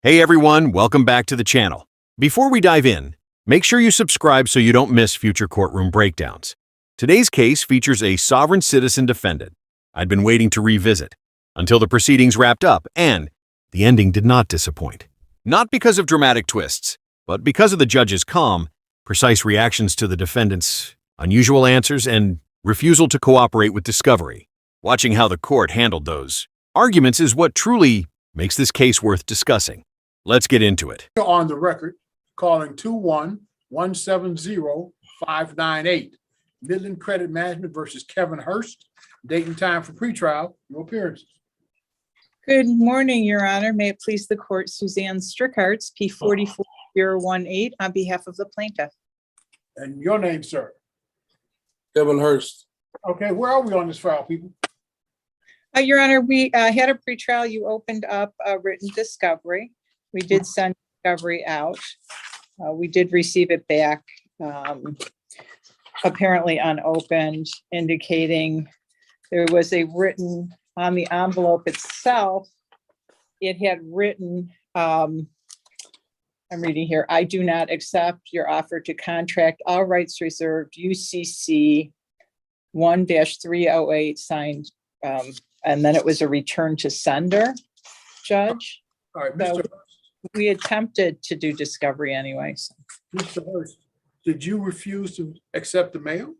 Hey everyone, welcome back to the channel. Before we dive in, make sure you subscribe so you don't miss future courtroom breakdowns. Today's case features a sovereign citizen defendant I'd been waiting to revisit until the proceedings wrapped up, and the ending did not disappoint. Not because of dramatic twists, but because of the judge's calm, precise reactions to the defendant's unusual answers and refusal to cooperate with discovery. Watching how the court handled those arguments is what truly makes this case worth discussing. Let's get into it. On the record, calling 2-1-170-598. Midland Credit Management versus Kevin Hurst. Date and time for pretrial. Your appearances. Good morning, Your Honor. May it please the court, Suzanne Strickarts, P44018, on behalf of the plaintiff. And your name, sir? Kevin Hurst. Okay, where are we on this file, people? Your Honor, we had a pretrial. You opened up a written discovery. We did send discovery out. We did receive it back, apparently unopened, indicating there was a written on the envelope itself. It had written, I'm reading here, "I do not accept your offer to contract, all rights reserved, UCC 1-308, signed," and then it was a return to sender, Judge. All right, So Mr. Hurst. we attempted to do discovery anyway. So. Mr. Hurst, did you refuse to accept the mail?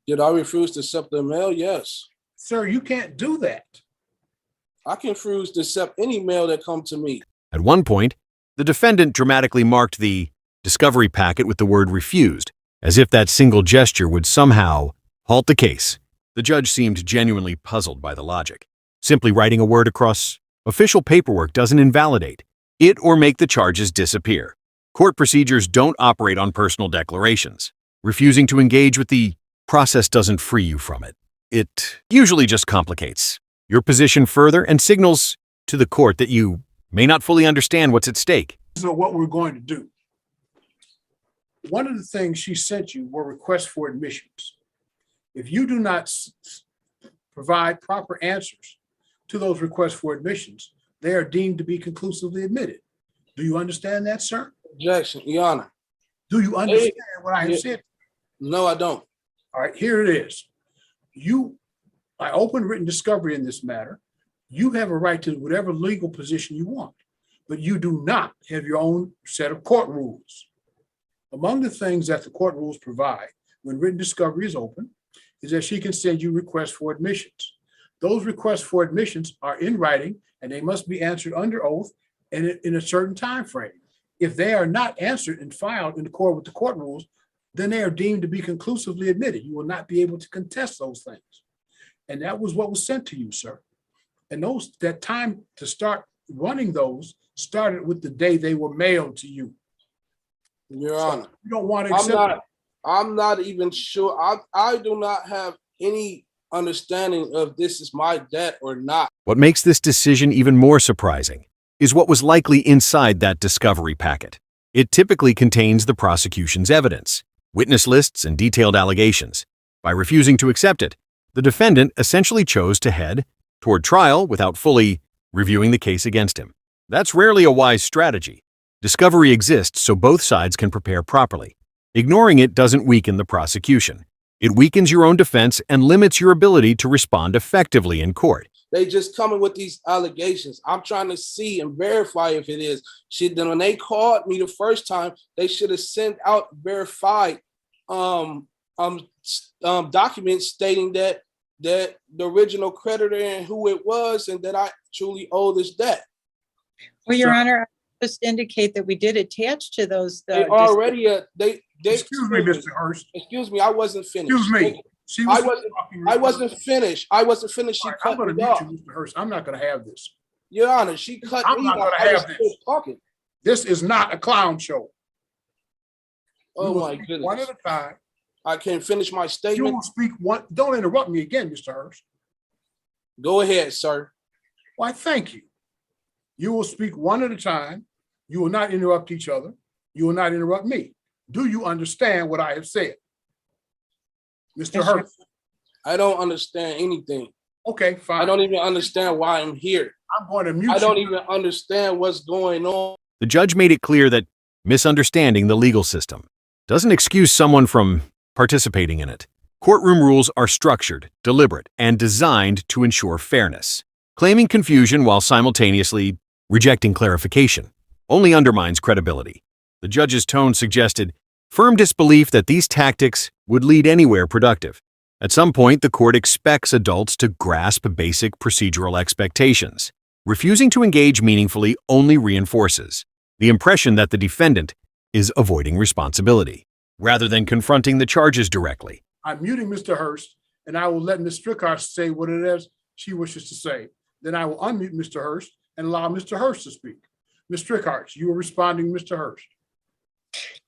Did I refuse to accept the mail? Yes. Sir, you can't do that. I can refuse to accept any mail that comes to me. At one point, the defendant dramatically marked the discovery packet with the word refused, as if that single gesture would somehow halt the case. The judge seemed genuinely puzzled by the logic. Simply writing a word across official paperwork doesn't invalidate it or make the charges disappear. Court procedures don't operate on personal declarations. Refusing to engage with the process doesn't free you from it. It usually just complicates your position further and signals to the court that you may not fully understand what's at stake. So what we're going to do. One of the things she sent you were requests for admissions. If you do not provide proper answers to those requests for admissions, they are deemed to be conclusively admitted. Do you understand that, sir? Objection, Your Honor. Do you understand what I have said? No, I don't. All right, here it is. I open written discovery in this matter. You have a right to whatever legal position you want, but you do not have your own set of court rules. Among the things that the court rules provide when written discovery is open is that she can send you requests for admissions. Those requests for admissions are in writing and they must be answered under oath and in a certain time frame. If they are not answered and filed in accord with the court rules, then they are deemed to be conclusively admitted. You will not be able to contest those things. And that was what was sent to you, sir. And that time to start running those started with the day they were mailed to you. Your Honor. You don't want to accept it. I'm not even sure. I do not have any understanding of this is my debt or not. What makes this decision even more surprising is what was likely inside that discovery packet. It typically contains the prosecution's evidence, witness lists, and detailed allegations. By refusing to accept it, the defendant essentially chose to head toward trial without fully reviewing the case against him. That's rarely a wise strategy. Discovery exists so both sides can prepare properly. Ignoring it doesn't weaken the prosecution. It weakens your own defense and limits your ability to respond effectively in court. They just coming with these allegations. I'm trying to see and verify if it is. Then when they called me the first time, they should have sent out verified documents stating that the original creditor and who it was and that I truly owe this debt. Well, Your Honor, I just indicate that we did attach to those. They already, Excuse me, Mr. Hurst. Excuse me, I wasn't finished. Excuse me. I wasn't finished. I wasn't finished. She cut me off. Mr. Hurst, I'm not going to have this. Your Honor, she cut me off. I'm not going to have this. Talking. This is not a clown show. Oh my goodness. One at a time. I can't finish my statement. You will speak one. Don't interrupt me again, Mr. Hurst. Go ahead, sir. Why, thank you. You will speak one at a time. You will not interrupt each other. You will not interrupt me. Do you understand what I have said? Mr. Hurst. I don't understand anything. Okay, fine. I don't even understand why I'm here. I'm going to mute I don't you. even understand what's going on. The judge made it clear that misunderstanding the legal system doesn't excuse someone from participating in it. Courtroom rules are structured, deliberate, and designed to ensure fairness. Claiming confusion while simultaneously rejecting clarification only undermines credibility. The judge's tone suggested firm disbelief that these tactics would lead anywhere productive. At some point, the court expects adults to grasp basic procedural expectations. Refusing to engage meaningfully only reinforces the impression that the defendant is avoiding responsibility, rather than confronting the charges directly. I'm muting Mr. Hurst, and I will let Ms. Strickard say what it is she wishes to say. Then I will unmute Mr. Hurst and allow Mr. Hurst to speak. Ms. Strickard, you were responding, Mr. Hurst.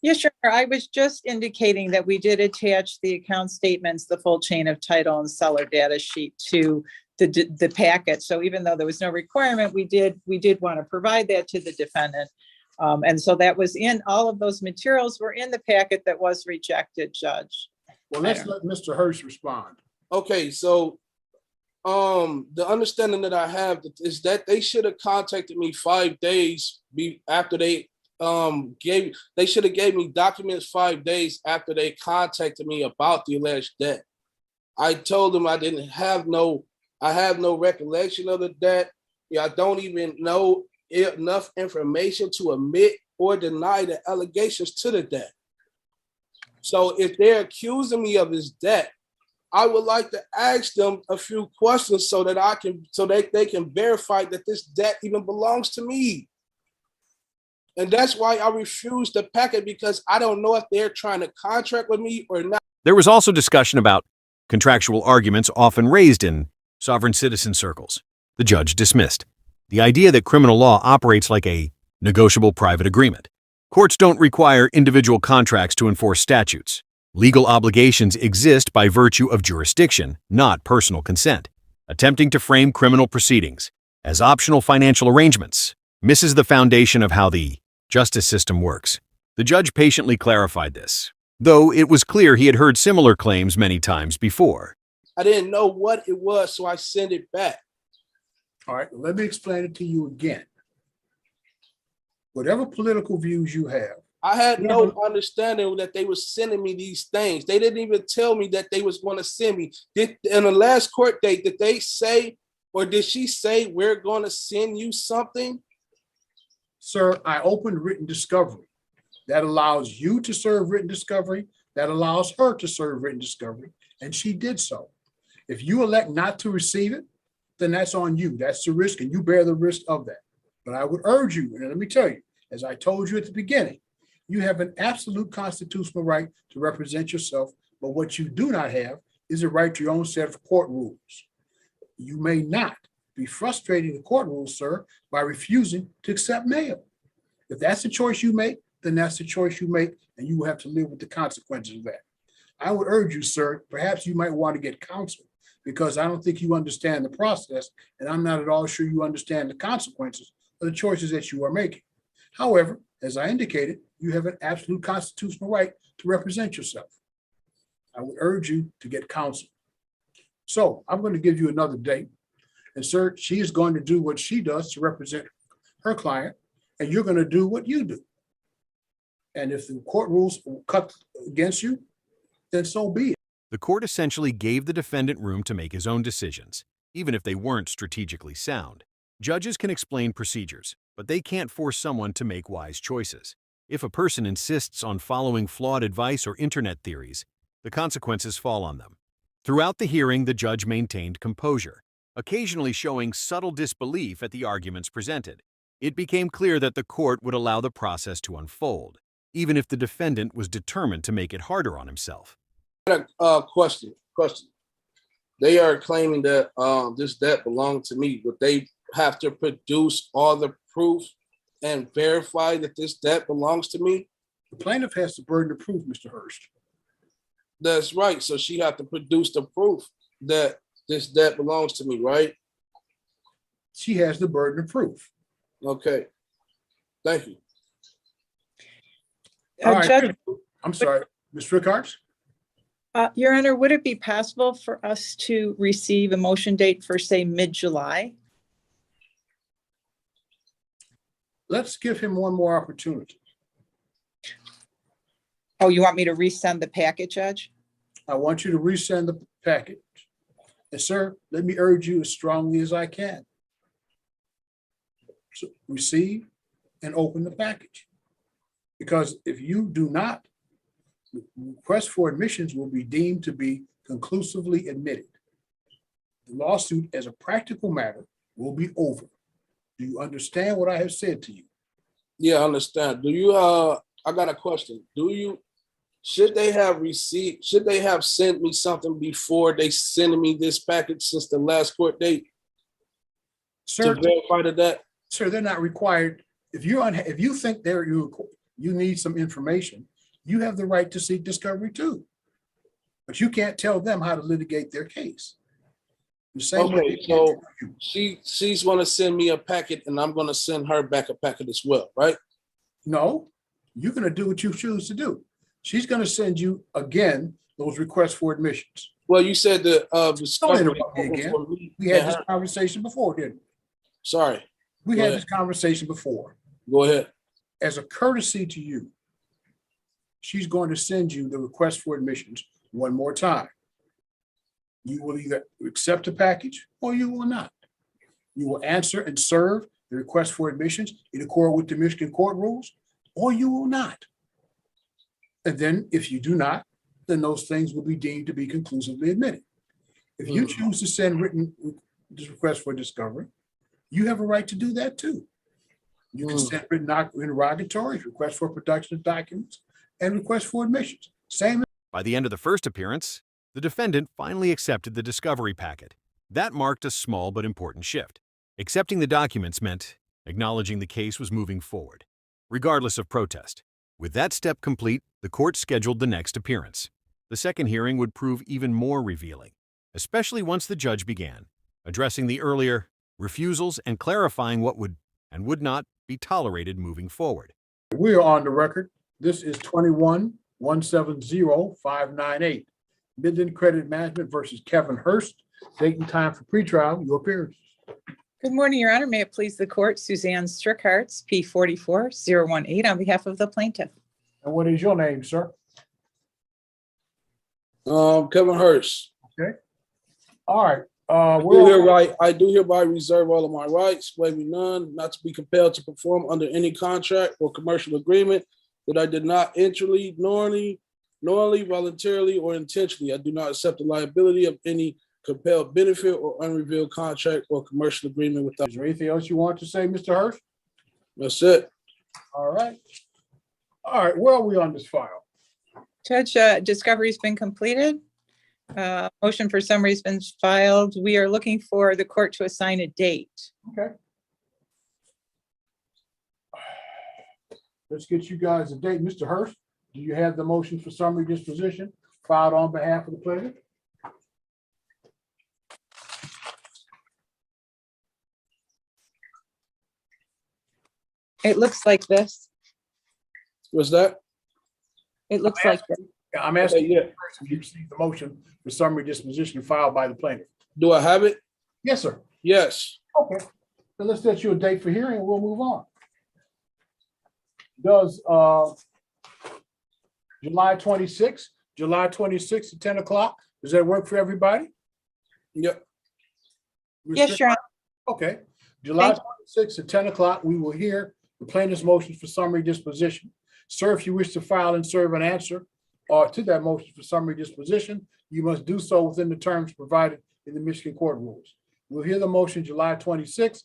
Yes, sure. I was just indicating that we did attach the account statements, the full chain of title and seller data sheet to the packet. So even though there was no requirement, we did want to provide that to the defendant. And so that was in, all of those materials were in the packet that was rejected, Judge. Well, let's let Mr. Hurst respond. Okay, so the understanding that I have is that they should have contacted me 5 days after they should have gave me documents 5 days after they contacted me about the alleged debt. I told them I have no recollection of the debt. Yeah, I don't even know enough information to admit or deny the allegations to the debt. So if they're accusing me of this debt, I would like to ask them a few questions so that they can verify that this debt even belongs to me. And that's why I refuse the packet, because I don't know if they're trying to contract with me or not. There was also discussion about contractual arguments often raised in sovereign citizen circles. The judge dismissed the idea that criminal law operates like a negotiable private agreement. Courts don't require individual contracts to enforce statutes. Legal obligations exist by virtue of jurisdiction, not personal consent. Attempting to frame criminal proceedings as optional financial arrangements misses the foundation of how the justice system works. The judge patiently clarified this, though it was clear he had heard similar claims many times before. I didn't know what it was, so I sent it back. All right, let me explain it to you again. Whatever political views you have, I had no understanding that they were sending me these things. They didn't even tell me that they was going to send me. In the last court date, did they say, or did she say, we're going to send you something? sir, I opened written discovery. That allows you to serve written discovery. That allows her to serve written discovery, and she did so. If you elect not to receive it, then that's on you. That's the risk, and you bear the risk of that. But I would urge you, and let me tell you, as I told you at the beginning, you have an absolute constitutional right to represent yourself, but what you do not have is a right to your own set of court rules. You may not be frustrating the court rules, sir, by refusing to accept mail. If that's the choice you make, then that's the choice you make, and you will have to live with the consequences of that. I would urge you, sir, perhaps you might want to get counsel, because I don't think you understand the process, and I'm not at all sure you understand the consequences of the choices that you are making. However, as I indicated, you have an absolute constitutional right to represent yourself. I would urge you to get counsel. So I'm going to give you another date. And sir, she is going to do what she does to represent her client, and you're going to do what you do. And if the court rules cut against you, then so be it. The court essentially gave the defendant room to make his own decisions, even if they weren't strategically sound. Judges can explain procedures, but they can't force someone to make wise choices. If a person insists on following flawed advice or internet theories, the consequences fall on them. Throughout the hearing, the judge maintained composure, occasionally showing subtle disbelief at the arguments presented. It became clear that the court would allow the process to unfold, even if the defendant was determined to make it harder on himself. Question. They are claiming that this debt belonged to me. Would they have to produce all the proof and verify that this debt belongs to me? The plaintiff has the burden of proof, Mr. Hurst. That's right. So she have to produce the proof that this debt belongs to me, right? She has the burden of proof. Okay. Thank you. All right. Judge, I'm sorry, Ms. Rickards? Your Honor, would it be possible for us to receive a motion date for, say, mid-July? let's give him one more opportunity. Oh, you want me to resend the packet, Judge? I want you to resend the packet. And sir, let me urge you as strongly as I can. So receive and open the package. Because if you do not, the request for admissions will be deemed to be conclusively admitted. The lawsuit, as a practical matter, will be over. Do you understand what I have said to you? Yeah, I understand. Do you, I got a question. Should they have sent me something before they send me this package since the last court date Sir, to verify that? sir, they're not required. If you think you need some information, you have the right to seek discovery too. But you can't tell them how to litigate their case. The same way Okay, they can't so tell you. she's gonna send me a packet and I'm gonna send her back a packet as well, right? No, you're going to do what you choose to do. She's going to send you again those requests for admissions. Well, you said the Don't discovery interrupt me again. for me We had and this her. conversation before, didn't we? Sorry, We Go had ahead. this conversation before. go ahead. As a courtesy to you, she's going to send you the request for admissions one more time. You will either accept the package or you will not. You will answer and serve the request for admissions in accord with the Michigan court rules, or you will not. And then if you do not, then those things will be deemed to be conclusively admitted. If you choose to send written request for discovery, you have a right to do that too. You can send written interrogatories, request for production of documents, and request for admissions. Same. By the end of the first appearance, the defendant finally accepted the discovery packet. That marked a small but important shift. Accepting the documents meant acknowledging the case was moving forward, regardless of protest. With that step complete, the court scheduled the next appearance. The second hearing would prove even more revealing, especially once the judge began addressing the earlier refusals and clarifying what would and would not be tolerated moving forward. We are on the record. This is 21-170-598. Midland Credit Management versus Kevin Hurst. Date and time for pretrial. Your appearance. Good morning, Your Honor. May it please the court, Suzanne Strickhartz, P44018, on behalf of the plaintiff. And what is your name, sir? Kevin Hurst. All right. I do hereby reserve all of my rights, waiving none, not to be compelled to perform under any contract or commercial agreement that I did not enter knowingly, voluntarily, or intentionally. I do not accept the liability of any compelled benefit or unrevealed contract or commercial agreement without. Is there anything else you want to say, Mr. Hurst? That's it. All right. All right. Where are we on this file? Judge, discovery's been completed. Motion for summary has been filed. We are looking for the court to assign a date. Okay. Let's get you guys a date. Mr. Hurst, do you have the motion for summary disposition filed on behalf of the plaintiff? It looks like this. What's that? It looks like this. Yeah, I'm asking Yeah. you first if you received the motion for summary disposition filed by the plaintiff. Do I have it? Yes, sir. Yes. Okay. So let's set you a date for hearing and we'll move on. Does July 26th at 10 o'clock, does that work for everybody? Yep. Yes, Your Honor. Okay, July Thank 26th at 10 o'clock, we will hear the plaintiff's motion for summary disposition. Sir, if you wish to file and serve an answer to that motion for summary disposition, you must do so within the terms provided in the Michigan court rules. We'll hear the motion July 26th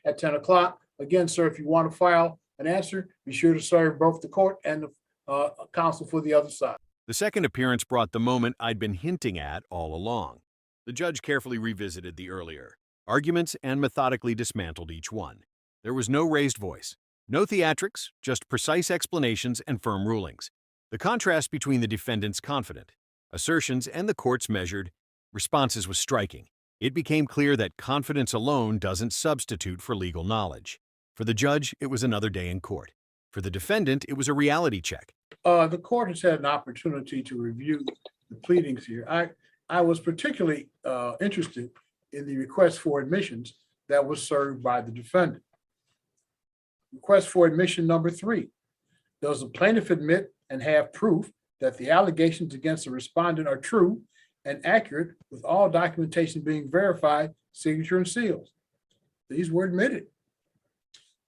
at 10 o'clock. Again, sir, if you want to file an answer, be sure to serve both the court and the counsel for the other side. The second appearance brought the moment I'd been hinting at all along. The judge carefully revisited the earlier arguments and methodically dismantled each one. There was no raised voice, no theatrics, just precise explanations and firm rulings. The contrast between the defendant's confident assertions and the court's measured responses was striking. It became clear that confidence alone doesn't substitute for legal knowledge. For the judge, it was another day in court. For the defendant, it was a reality check. The court has had an opportunity to review the pleadings here. I was particularly interested in the request for admissions that was served by the defendant. Request for admission number 3. Does the plaintiff admit and have proof that the allegations against the respondent are true and accurate, with all documentation being verified, signature and seals? These were admitted.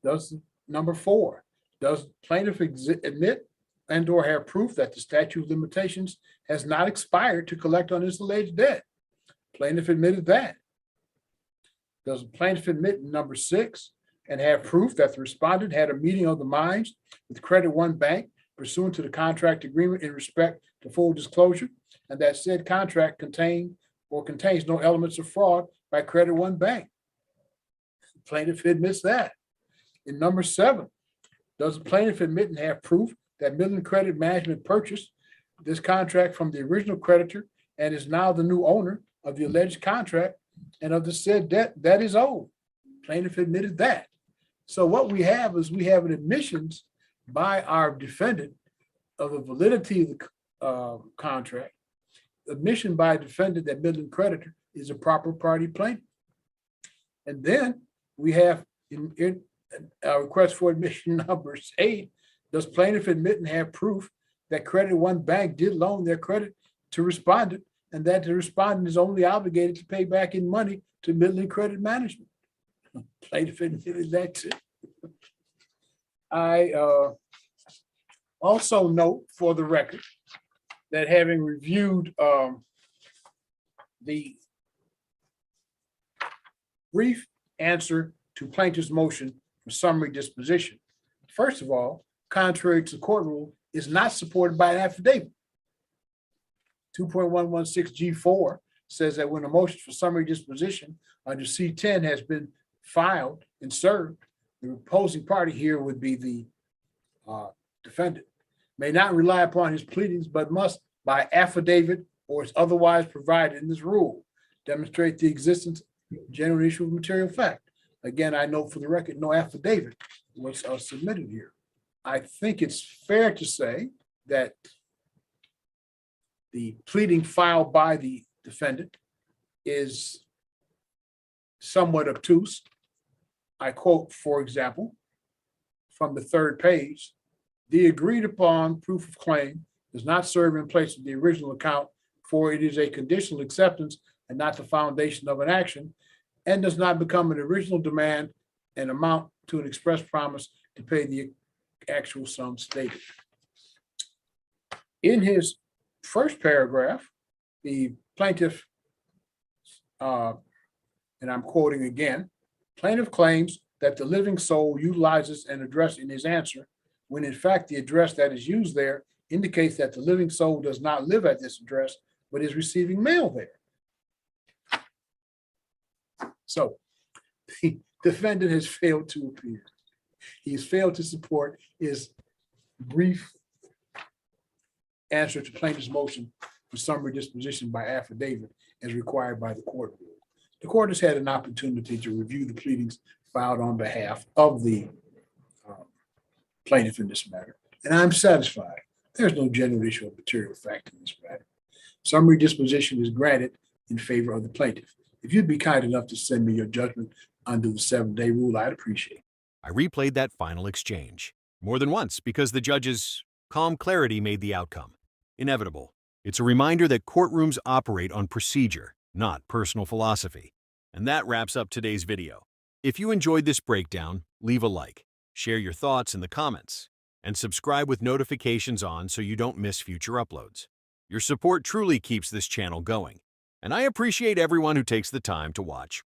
Does number 4, does plaintiff admit and or have proof that the statute of limitations has not expired to collect on his alleged debt? Plaintiff admitted that. Does the plaintiff admit number 6 and have proof that the respondent had a meeting of the minds with Credit One Bank pursuant to the contract agreement in respect to full disclosure, and that said contract contains no elements of fraud by Credit One Bank? Plaintiff admits that. In number 7, does the plaintiff admit and have proof that Midland Credit Management purchased this contract from the original creditor and is now the new owner of the alleged contract and of the said debt that is owed? Plaintiff admitted that. So what we have is we have an admissions by our defendant of the validity of the contract, admission by a defendant that Midland creditor is a proper party plaintiff. And then we have in our request for admission number 8, does plaintiff admit and have proof that Credit One Bank did loan their credit to respondent and that the respondent is only obligated to pay back in money to Midland Credit Management? Plaintiff admitted that too. I also note for the record that having reviewed the brief answer to plaintiff's motion for summary disposition, first of all, contrary to court rule, is not supported by an affidavit. 2.116G4 says that when a motion for summary disposition under C10 has been filed and served, the opposing party here would be the defendant, may not rely upon his pleadings, but must by affidavit or as otherwise provided in this rule demonstrate the existence of genuine issue of material fact. Again, I note for the record, no affidavit was submitted here. I think it's fair to say that the pleading filed by the defendant is somewhat obtuse. I quote, for example, from the 3rd page, the agreed upon proof of claim does not serve in place of the original account, for it is a conditional acceptance and not the foundation of an action, and does not become an original demand and amount to an express promise to pay the actual sum stated. In his first paragraph, the plaintiff, and I'm quoting again, plaintiff claims that the living soul utilizes an address in his answer, when in fact the address that is used there indicates that the living soul does not live at this address, but is receiving mail there. So the defendant has failed to appear. He's failed to support his brief answer to plaintiff's motion for summary disposition by affidavit as required by the court rule. The court has had an opportunity to review the pleadings filed on behalf of the plaintiff in this matter, and I'm satisfied. There's no genuine issue of material fact in this matter. Summary disposition is granted in favor of the plaintiff. If you'd be kind enough to send me your judgment under the 7-day rule, I'd appreciate it. I replayed that final exchange more than once because the judge's calm clarity made the outcome inevitable. It's a reminder that courtrooms operate on procedure, not personal philosophy. And that wraps up today's video. If you enjoyed this breakdown, leave a like, share your thoughts in the comments, and subscribe with notifications on so you don't miss future uploads. Your support truly keeps this channel going, and I appreciate everyone who takes the time to watch.